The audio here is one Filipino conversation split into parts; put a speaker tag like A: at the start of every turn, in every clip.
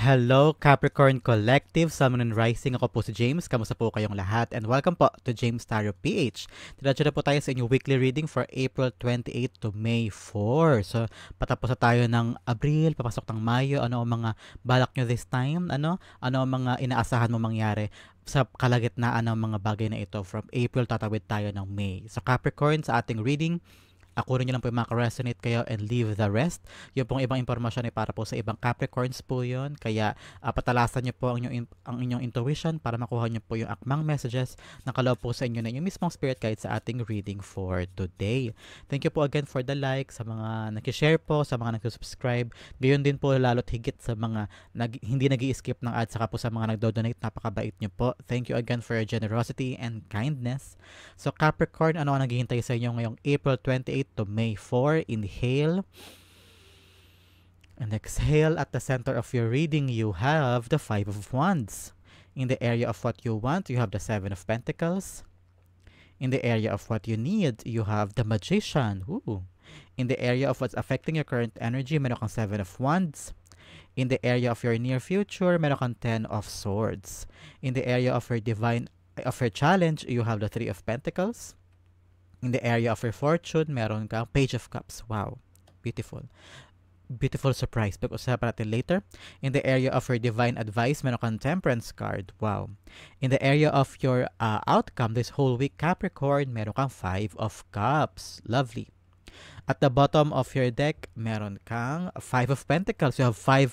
A: Hello Capricorn Collective, Sun, Moon and Rising. Ako po si James. Kamusta po kayong lahat? And welcome po to James Tarot PH. Diretso na po tayo sa inyong weekly reading for April 28 to May 4. So, patapos na tayo ng Abril, papasok ng Mayo. Ano ang mga balak nyo this time? Ano ang mga inaasahan mo mangyari sa kalagitnaan ng mga bagay na ito? From April, tatawid tayo ng May. So, Capricorn, sa ating reading, ako rin nyo lang po yung makaresonate kayo and leave the rest. Yung pong ibang impormasyon ay para po sa ibang Capricorns po yun. Kaya patalasan nyo po ang inyong intuition para makuha nyo po yung akmang messages na kaloob po sa inyo na yung mismong spirit guide sa ating reading for today. Thank you po again for the like, sa mga nakishare po, sa mga nag-subscribe. Gayon din po lalo't higit sa mga hindi nag-i-skip ng ads, saka po sa mga nagdo-donate. Napakabait nyo po. Thank you again for your generosity and kindness. So Capricorn, ano ang naghihintay sa inyo ngayong April 28 to May 4? Inhale and exhale. At the center of your reading, you have the Five of Wands. In the area of what you want, you have the Seven of Pentacles. In the area of what you need, you have the Magician. Ooh. In the area of what's affecting your current energy, meron kang Seven of Wands. In the area of your near future, meron kang Ten of Swords. In the area of your challenge, you have the Three of Pentacles. In the area of your fortune, meron kang Page of Cups. Wow. Beautiful. Beautiful surprise. Pag-usapan natin later. In the area of your divine advice, meron kang Temperance card. Wow. In the area of your outcome this whole week, Capricorn, meron kang Five of Cups. Lovely. At the bottom of your deck, meron kang Five of Pentacles. You have 5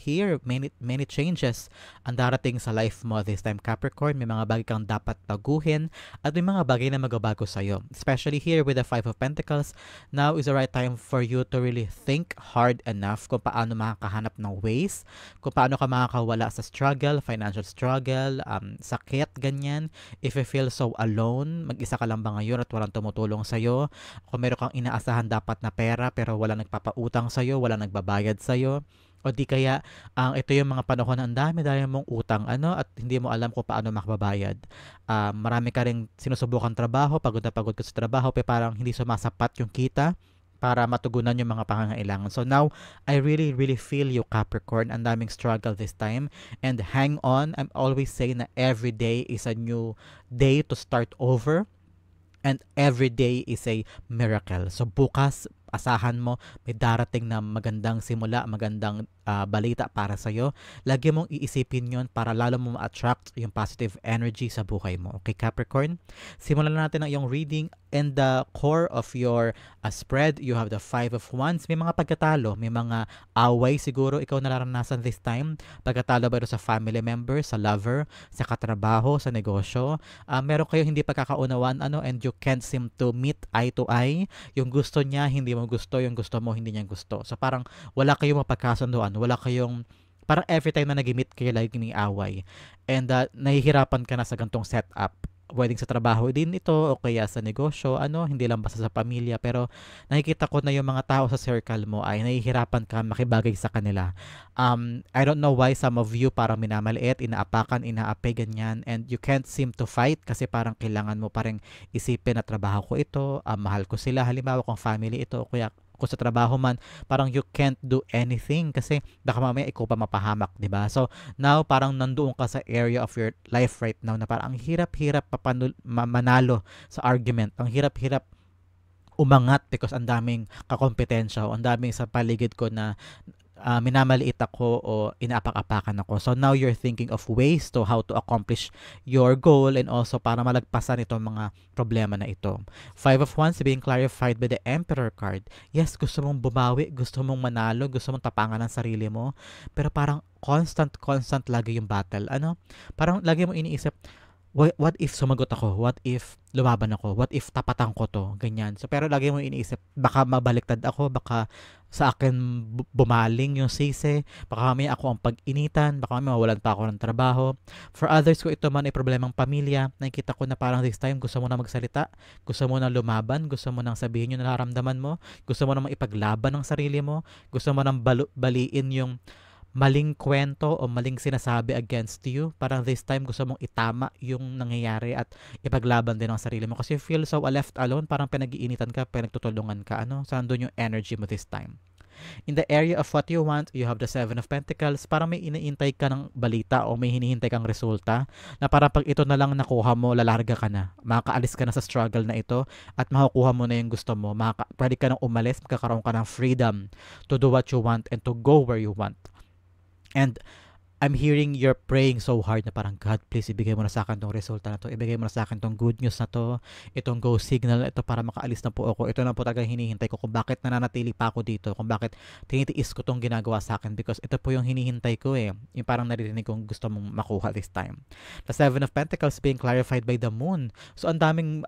A: here. Many changes ang darating sa life mo this time, Capricorn. May mga bagay kang dapat baguhin at may mga bagay na magbabago sa'yo. Especially here with the Five of Pentacles, now is the right time for you to really think hard enough kung paano makakahanap ng ways, kung paano ka makakawala sa struggle, financial struggle, sakit, ganyan. If you feel so alone, mag-isa ka lang ba ngayon at walang tumutulong sa'yo? Kung meron kang inaasahan dapat na pera pero wala nagpapautang sa'yo, wala nagbabayad sa'yo, o di kaya ito yung mga panahon na ang dami mong utang at hindi mo alam kung paano makababayad. Marami ka ring sinusubukan trabaho, pagod na pagod ka sa trabaho pero parang hindi sumasapat yung kita para matugunan yung mga pangangailangan. So now, I really feel you, Capricorn. Ang daming struggle this time. And hang on. I'm always saying na every day is a new day to start over. And every day is a miracle. So bukas, asahan mo, may darating na magandang simula, magandang balita para sa'yo. Lagi mong iisipin yon para lalo mo ma-attract yung positive energy sa buhay mo. Okay, Capricorn? Simulan na natin ang iyong reading. In the core of your spread, you have the Five of Wands. May mga pagkatalo, may mga away siguro ikaw nararanasan this time. Pagkatalo ba ito sa family member, sa lover, sa katrabaho, sa negosyo. Meron kayo hindi pagkakaunawaan and you can't seem to meet eye to eye. Yung gusto niya, hindi mo gusto. Yung gusto mo, hindi niya gusto. So parang wala kayong mapagkasunduan. Wala kayong, parang every time na nag-meet kayo, like may away. And nahihirapan ka na sa gantong setup. Pwedeng sa trabaho din ito o kaya sa negosyo, hindi lang basta sa pamilya, pero nakikita ko na yung mga tao sa circle mo ay nahihirapan ka makibagay sa kanila. I don't know why some of you parang minamaliit, inaapakan, inaape, ganyan, and you can't seem to fight kasi parang kailangan mo parang isipin na trabaho ko ito, mahal ko sila, halimbawa kung family ito o kaya kung sa trabaho man, parang you can't do anything kasi baka mamaya ikaw pa mapahamak, di ba? So, now parang nandoon ka sa area of your life right now na parang ang hirap-hirap manalo sa argument. Ang hirap-hirap umangat because ang daming kakompetensya o ang daming sa paligid ko na minamaliit ako o inaapak-apakan ako. So now you're thinking of ways to how to accomplish your goal and also para malagpasan itong mga problema na ito. Five of Wands being clarified by the Emperor card. Yes, gusto mong bumawi, gusto mong manalo, gusto mong tapangan ang sarili mo, pero parang constant lagi yung battle. Parang lagi mo iniisip, what if sumagot ako? What if lumaban ako? What if tapatan ko to? Ganyan. So, pero lagi mo iniisip, baka mabaliktad ako, baka sa akin bumaling yung sisi, baka may ako ang pag-initan, baka may mawalan pa ako ng trabaho. For others, ko ito man ay problemang pamilya, nakikita ko na parang this time gusto mo na magsalita, gusto mo na lumaban, gusto mo nang sabihin yung nararamdaman mo, gusto mo na ipaglaban ng sarili mo, gusto mo nang baliin yung maling kwento o maling sinasabi against you. Parang this time gusto mong itama yung nangyayari at ipaglaban din ang sarili mo kasi you feel so left alone, parang pinag-iinitan ka, pinagtutulungan ka, so nandun yung energy mo this time. In the area of what you want, you have the Seven of Pentacles. Parang may iniintay ka ng balita o may hinihintay kang resulta na parang pag ito na lang nakuha mo, lalarga ka na. Makakaalis ka na sa struggle na ito at makukuha mo na yung gusto mo. Pwede ka nang umalis, magkakaroon ka ng freedom to do what you want and to go where you want. And I'm hearing you're praying so hard na parang, God, please ibigay mo na sa akin tong resulta na to. Ibigay mo na sa akin tong good news na to. Itong go signal, ito para makaalis na po ako. Ito na po talaga hinihintay ko kung bakit nananatili pa ako dito. Kung bakit tinitiis ko tong ginagawa sa akin. Because ito po yung hinihintay ko eh. Yung parang naririnig kong gusto mong makuha this time. The Seven of Pentacles being clarified by the Moon. So ang daming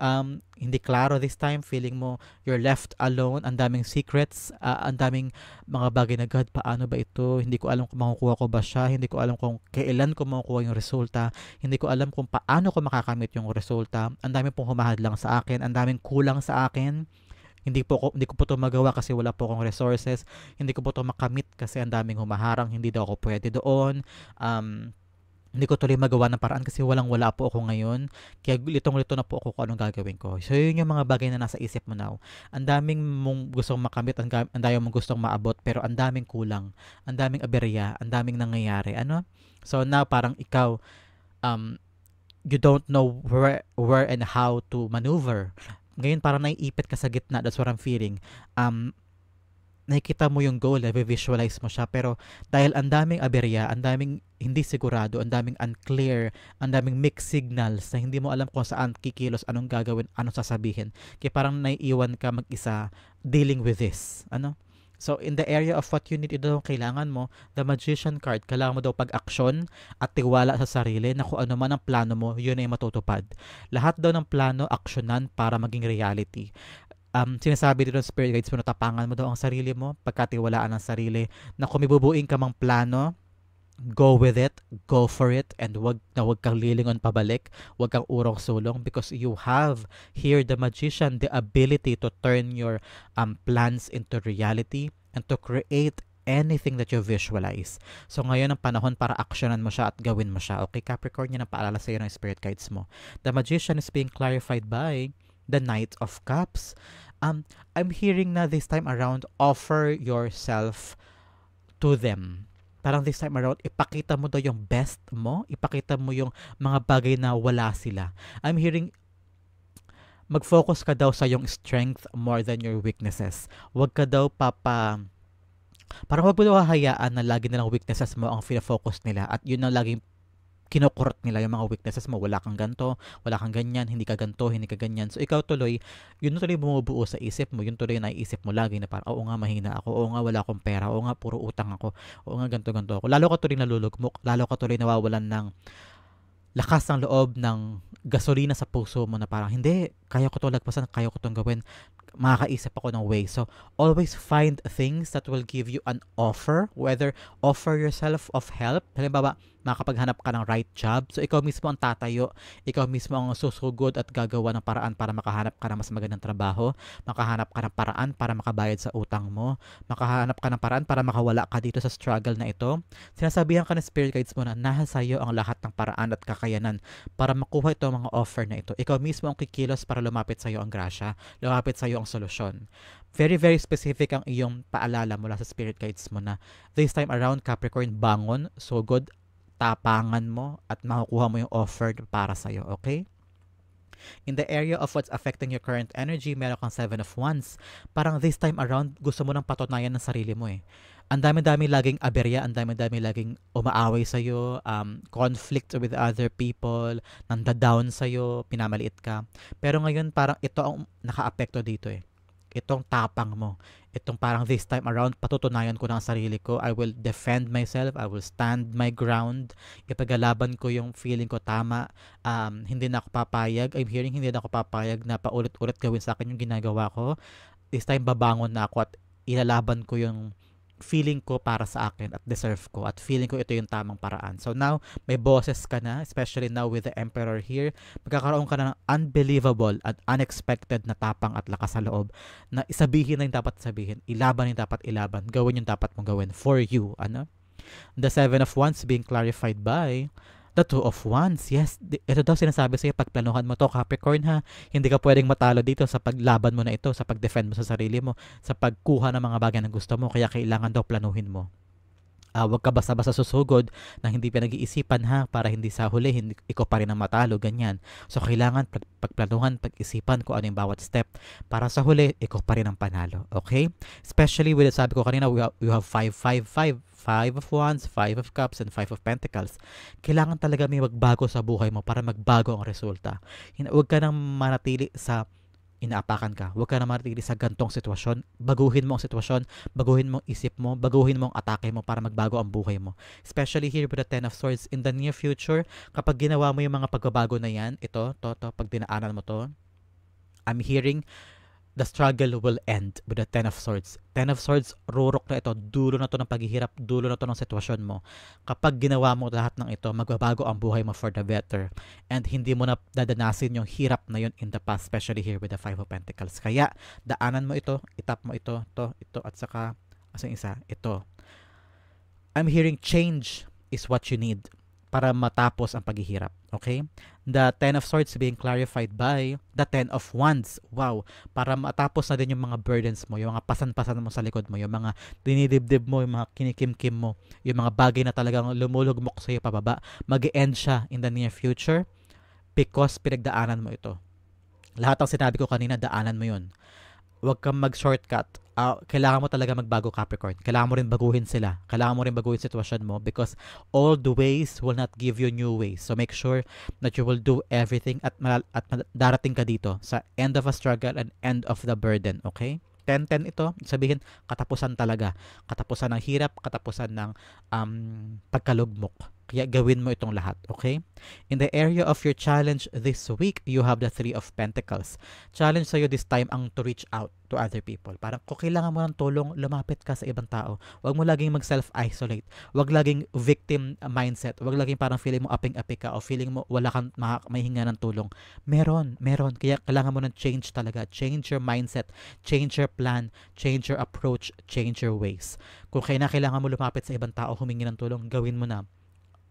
A: hindi klaro this time. Feeling mo you're left alone. Ang daming secrets. Ang daming mga bagay na, God, paano ba ito? Hindi ko alam kung makukuha ko ba siya. Hindi ko alam kung kailan ko makukuha yung resulta. Hindi ko alam kung paano ko makakamit yung resulta. Ang dami pong humahadlang sa akin. Ang daming kulang sa akin. Hindi ko po ito magawa kasi wala po akong resources. Hindi ko po ito makamit kasi ang daming humaharang. Hindi daw ako pwede doon. Hindi ko tuloy magawa ng paraan kasi wala po ako ngayon. Kaya litong-lito na po ako kung anong gagawin ko. So, yun yung mga bagay na nasa isip mo now. Ang daming mong gustong makamit, ang daming mong gustong maabot, pero ang daming kulang. Ang daming aberya, ang daming nangyayari. Ano? So, now parang ikaw, you don't know where and how to maneuver. Ngayon, parang naiipit ka sa gitna. That's what I'm feeling. Nakikita mo yung goal, visualize mo siya, pero dahil ang daming aberya, ang daming hindi sigurado, ang daming unclear, ang daming mixed signals na hindi mo alam kung saan kikilos, anong gagawin, anong sasabihin. Kaya parang naiiwan ka mag-isa dealing with this. Ano? So, in the area of what you need, ito daw kailangan mo, the Magician card, kailangan mo daw pag-aksyon at tiwala sa sarili na kung ano man ang plano mo, yun ay matutupad. Lahat daw ng plano, aksyonan para maging reality. Sinasabi dito ng spirit guides mo na tapangan mo daw ang sarili mo, pagkatiwalaan ng sarili, na kung may bubuin ka mang plano, go with it, go for it, and wag kang lilingon pabalik, wag kang urong sulong, because you have here the Magician, the ability to turn your plans into reality and to create anything that you visualize. So ngayon ang panahon para aksyonan mo siya at gawin mo siya. Okay, Capricorn, yan ang paalala sa iyo ng spirit guides mo. The Magician is being clarified by the Knight of Cups. I'm hearing na this time around, offer yourself to them. Parang this time around, ipakita mo daw yung best mo, ipakita mo yung mga bagay na wala sila. I'm hearing, mag-focus ka daw sa yung strength more than your weaknesses. Huwag ka daw parang huwag mo daw hahayaan na lagi nilang weaknesses mo ang fina-focus nila at yun ang laging kinukurot nila yung mga weaknesses mo. Wala kang ganto, wala kang ganyan, hindi ka ganto, hindi ka ganyan. So, ikaw tuloy, yun tuloy bumubuo sa isip mo, yun tuloy yung naiisip mo lagi na parang, oo nga, mahina ako, oo nga, wala akong pera, oo nga, puro utang ako, oo nga, ganto ako. Lalo ka tuloy nalulugmok, lalo ka tuloy nawawalan ng lakas ng loob, ng gasolina sa puso mo na parang, hindi, kaya ko to lagpasan, kaya ko tong gawin, makakaisip ako ng way. So, always find things that will give you an offer, whether offer yourself of help. Halimbawa, makapaghanap ka ng right job. So, ikaw mismo ang tatayo, ikaw mismo ang susugod at gagawa ng paraan para makahanap ka ng mas magandang trabaho, makahanap ka ng paraan para makabayad sa utang mo, makahanap ka ng paraan para makawala ka dito sa struggle na ito. Sinasabihan ka ng spirit guides mo na nasa iyo ang lahat ng paraan at kakayanan para makuha ito mga offer na ito. Ikaw mismo ang kikilos para lumapit sa iyo ang grasya, lumapit sa iyo ang solusyon. Very, very specific ang iyong paalala mula sa spirit guides mo na this time around, Capricorn, bangon, sugod, tapangan mo at makukuha mo yung offer para sa'yo, okay? In the area of what's affecting your current energy, meron kang 7 of Wands. Parang this time around, gusto mo nang patunayan ng sarili mo eh. Ang dami-dami laging aberya, ang dami-dami laging umaaway sa'yo, conflict with other people, nanda-down sa'yo, pinamaliit ka. Pero ngayon parang ito ang naka-apekto dito eh. Itong tapang mo. Itong parang this time around, patutunayan ko ng sarili ko. I will defend myself. I will stand my ground. Ipagalaban ko yung feeling ko tama. Hindi na ako papayag. I'm hearing hindi na ako papayag na paulit-ulit gawin sa akin yung ginagawa ko. This time, babangon na ako at ilalaban ko yung feeling ko para sa akin at deserve ko at feeling ko ito yung tamang paraan. So now, may boses ka na, especially now with the Emperor here, magkakaroon ka na ng unbelievable at unexpected na tapang at lakas sa loob na isabihin na yung dapat sabihin, ilaban yung dapat ilaban, gawin yung dapat mong gawin for you. Ano? The 7 of Wands being clarified by The Two of Wands, yes. Ito daw sinasabi sa'yo, pagplanuhan mo to, Capricorn ha. Hindi ka pwedeng matalo dito sa paglaban mo na ito, sa pag-defend mo sa sarili mo, sa pagkuha ng mga bagay na gusto mo. Kaya kailangan daw planuhin mo. Huwag ka basta-basta susugod na hindi pinag-iisipan ha, para hindi sa huli, hindi, ikaw pa rin ang matalo, ganyan. So, kailangan pagplanuhan, pag-isipan kung ano yung bawat step para sa huli, ikaw pa rin ang panalo. Okay? Especially with, sabi ko kanina, we have 5 of Wands, 5 of Cups, and 5 of Pentacles. Kailangan talaga may magbago sa buhay mo para magbago ang resulta. Huwag ka nang manatili sa inaapakan ka. Huwag ka na martili sa gantong sitwasyon. Baguhin mo ang sitwasyon, baguhin mo ang isip mo, baguhin mo ang atake mo para magbago ang buhay mo. Especially here with the Ten of Swords in the near future, kapag ginawa mo yung mga pagbabago na yan, ito, pag dinaanan mo to, I'm hearing the struggle will end with the Ten of Swords. Ten of Swords, rurok na ito. Dulo na to ng paghihirap. Dulo na to ng sitwasyon mo. Kapag ginawa mo lahat ng ito, magbabago ang buhay mo for the better. And hindi mo na dadanasin yung hirap na yun in the past, especially here with the Five of Pentacles. Kaya, daanan mo ito, itap mo ito, ito, at saka, asang isa, ito. I'm hearing change is what you need para matapos ang paghihirap. Okay? The Ten of Swords being clarified by the Ten of Wands. Wow! Para matapos na din yung mga burdens mo, yung mga pasan-pasan mo sa likod mo, yung mga dinidibdib mo, yung mga kinikim-kim mo, yung mga bagay na talagang lumulugmok sa'yo pababa, mag-e-end siya in the near future because pinagdaanan mo ito. Lahat ng sinabi ko kanina, daanan mo yun. Huwag kang mag-shortcut. Kailangan mo talaga magbago, Capricorn. Kailangan mo rin baguhin sila. Kailangan mo rin baguhin sitwasyon mo because all the ways will not give you new ways. So make sure that you will do everything at darating ka dito sa end of a struggle and end of the burden. Okay? 10-10 ito, sabihin, katapusan talaga. Katapusan ng hirap, katapusan ng pagkalugmok. Kaya gawin mo itong lahat, okay? In the area of your challenge this week, you have the Three of Pentacles. Challenge sa'yo this time ang to reach out to other people. Parang kung kailangan mo ng tulong, lumapit ka sa ibang tao. Huwag mo laging mag-self-isolate. Huwag laging victim mindset. Huwag laging parang feeling mo aping-api ka o feeling mo wala kang may hinga ng tulong. Meron. Kaya kailangan mo ng change talaga. Change your mindset. Change your plan. Change your approach. Change your ways. Kung kailangan mo lumapit sa ibang tao, humingi ng tulong, gawin mo na.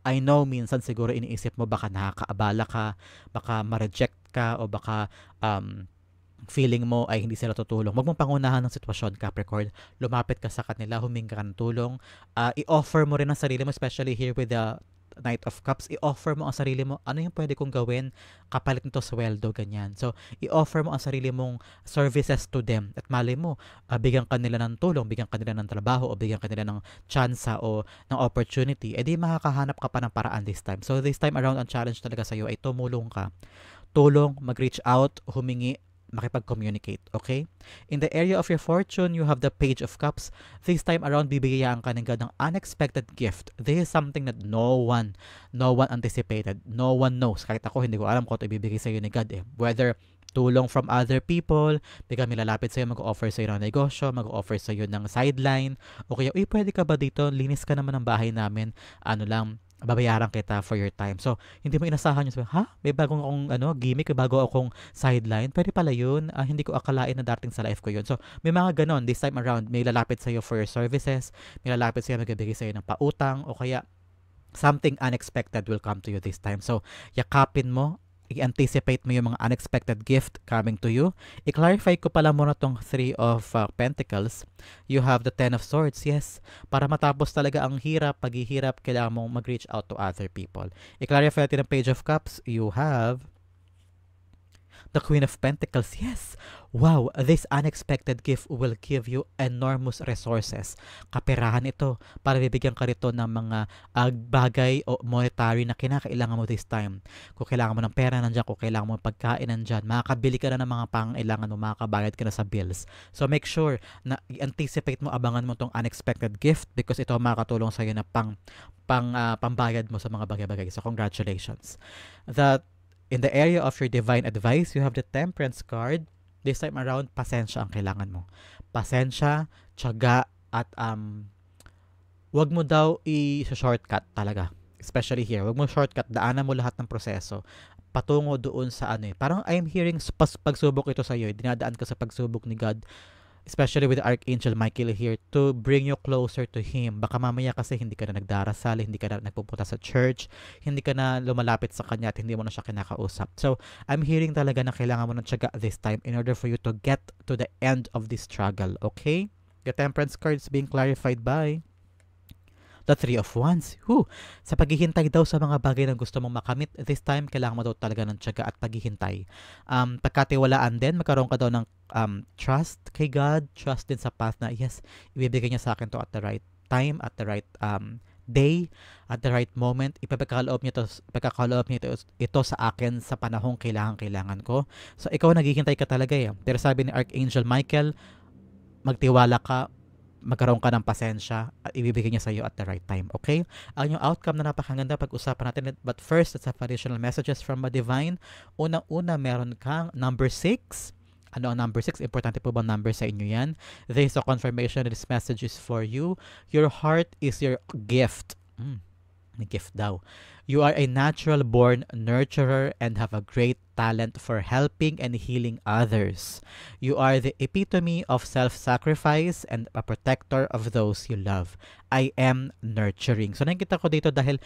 A: I know minsan siguro iniisip mo baka nakakaabala ka, baka ma-reject ka, o baka feeling mo ay hindi sila tutulong. Huwag mong pangunahan ng sitwasyon, Capricorn. Lumapit ka sa kanila, humingi ka ng tulong. I-offer mo rin ang sarili mo, especially here with the Knight of Cups. I-offer mo ang sarili mo, ano yung pwede kong gawin kapalit nito sweldo, ganyan. So, i-offer mo ang sarili mong services to them. At malay mo, bigyan ka nila ng tulong, bigyan ka nila ng trabaho, o bigyan ka nila ng tsansa o ng opportunity. Eh di makakahanap ka pa ng paraan this time. So, this time around, ang challenge talaga sa'yo ay tumulong ka. Tulong, mag-reach out, humingi, makipag-communicate, okay? In the area of your fortune, you have the Page of Cups. This time around, bibigyan ka ng God ng unexpected gift. This is something that no one anticipated. No one knows. Kahit ako, hindi ko alam kung ito ibibigay sa'yo ni God eh. Whether tulong from other people, bigla may lalapit sa'yo, mag-offer sa'yo ng negosyo, mag-offer sa'yo ng sideline, o kaya, pwede ka ba dito? Linis ka naman ng bahay namin. Babayaran kita for your time. So, hindi mo inasahan yun. May bagong akong gimmick, may bago akong sideline. Pwede pala yun. Hindi ko akalain na darating sa life ko yun. So, may mga ganon. This time around, may lalapit sa'yo for your services. May lalapit sa'yo, magbibigay sa'yo ng pautang. O kaya, something unexpected will come to you this time. So, yakapin mo, i-anticipate mo yung mga unexpected gift coming to you. I-clarify ko pala muna tong Three of Pentacles. You have the Ten of Swords, yes. Para matapos talaga ang paghihirap, kailangan mong mag-reach out to other people. I-clarify natin ang Page of Cups. You have the Queen of Pentacles, yes. Wow, this unexpected gift will give you enormous resources. Kaperahan ito para bibigyan ka rito ng mga bagay o monetary na kinakailangan mo this time. Kung kailangan mo ng pera, nandiyan. Kung kailangan mo ng pagkain, nandiyan. Makakabili ka na ng mga pangailangan mo, makakabayad ka na sa bills. So make sure na i-anticipate mo, abangan mo tong unexpected gift because ito makakatulong sa'yo na pambayad mo sa mga bagay-bagay. So congratulations. In the area of your divine advice, you have the Temperance card. This time around, pasensya ang kailangan mo. Pasensya, tiyaga, at wag mo daw i-shortcut talaga. Especially here. Wag mo shortcut. Daanan mo lahat ng proseso. Patungo doon sa Parang I'm hearing pagsubok ito sa iyo. Dinadaan ka sa pagsubok ni God. especially with Archangel Michael here, to bring you closer to Him. Baka mamaya kasi hindi ka na nagdarasal, hindi ka na nagpupunta sa church, hindi ka na lumalapit sa Kanya at hindi mo na siya kinakausap. So, I'm hearing talaga na kailangan mo ng tiyaga this time in order for you to get to the end of this struggle, okay? The Temperance card is being clarified by the Three of Wands. Sa paghihintay daw sa mga bagay na gusto mong makamit, this time, kailangan mo daw talaga ng tiyaga at paghihintay. Pagkatiwalaan din, magkaroon ka daw ng trust kay God, trust din sa path na, yes, ibibigay niya sa akin to at the right time, at the right day, at the right moment. Ipagkakaloob niya ito sa akin sa panahong kailangan ko. So, ikaw naghihintay ka talaga eh. Pero sabi ni Archangel Michael, magtiwala ka, magkaroon ka ng pasensya at ibibigay niya sa iyo at the right time, okay? Ang yung outcome na napakaganda, pag-usapan natin. But first, let's have additional messages from the Divine. Unang-una, meron kang number 6. Ano ang number 6? Importante po bang number sa inyo yan? There is a confirmation that this message is for you. Your heart is your gift. Gift daw. You are a natural born nurturer and have a great talent for helping and healing others. You are the epitome of self-sacrifice and a protector of those you love. I am nurturing. So nakikita ko dito dahil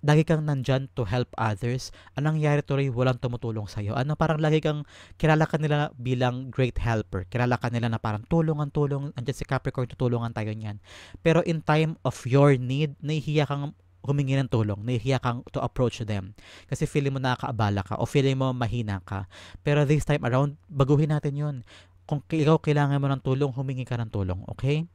A: lagi kang nandyan to help others. Anong nangyari tuloy, walang tumutulong sa'yo. Parang lagi kang, kilala ka nila bilang great helper. Kilala ka nila na parang tulungan. Andyan si Capricorn, tutulungan tayo niyan. Pero in time of your need, nahihiya kang humingi ng tulong, nahihiya kang to approach them. Kasi feeling mo nakakaabala ka o feeling mo mahina ka. Pero this time around, baguhin natin yun. Kung ikaw kailangan mo ng tulong, humingi ka ng tulong, okay?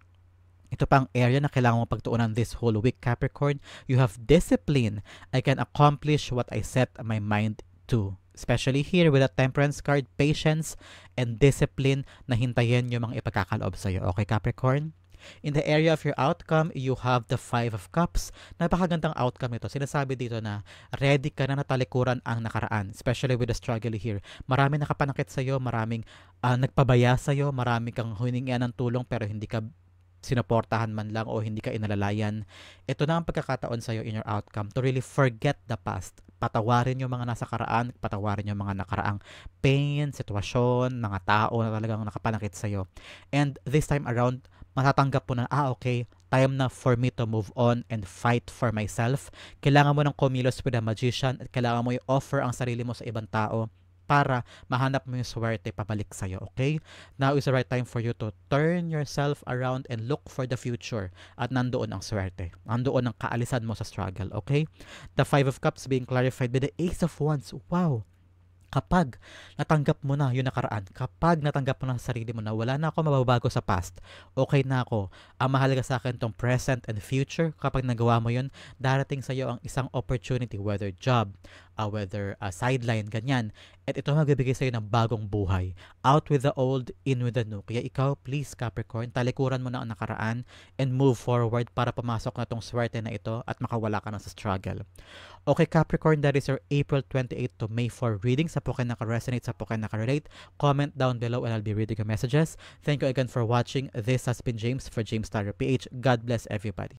A: Ito pa ang area na kailangan mo pagtuunan this whole week, Capricorn. You have discipline. I can accomplish what I set my mind to. Especially here with the Temperance card, patience and discipline na hintayin yung mga ipagkakaloob sa'yo. Okay, Capricorn? In the area of your outcome, you have the Five of Cups. Napakagandang outcome ito. Sinasabi dito na ready ka na natalikuran ang nakaraan, especially with the struggle here. Marami nakapanakit sa'yo, maraming nagpabaya sa'yo, marami kang huningian ng tulong pero hindi ka sinuportahan man lang o hindi ka inalalayan. Ito na ang pagkakataon sa'yo in your outcome to really forget the past. Patawarin yung mga nasa karaan, patawarin yung mga nakaraang pain, sitwasyon, mga tao na talagang nakapanakit sa'yo. And this time around, matatanggap mo na, okay, time na for me to move on and fight for myself. Kailangan mo ng kumilos with a magician at kailangan mo i-offer ang sarili mo sa ibang tao para mahanap mo yung swerte pabalik sa'yo, okay? Now is the right time for you to turn yourself around and look for the future. At nandoon ang swerte. Nandoon ang kaalisan mo sa struggle, okay? The Five of Cups being clarified by the Ace of Wands. Wow! Kapag natanggap mo na yung nakaraan, kapag natanggap mo na sa sarili mo na wala na ako mababago sa past, okay na ako, ang mahalaga sa akin tong present and future, kapag nagawa mo yun, darating sa iyo ang isang opportunity, whether job, whether sideline, ganyan. At ito magbibigay sa iyo ng bagong buhay. Out with the old, in with the new. Kaya ikaw, please Capricorn, talikuran mo na ang nakaraan and move forward para pumasok na tong swerte na ito at makawala ka na sa struggle. Okay, Capricorn, that is your April 28 to May 4 reading. Sa po kayo naka-resonate, sa po kayo naka-relate, comment down below and I'll be reading your messages. Thank you again for watching. This has been James for James Tarot PH. God bless everybody.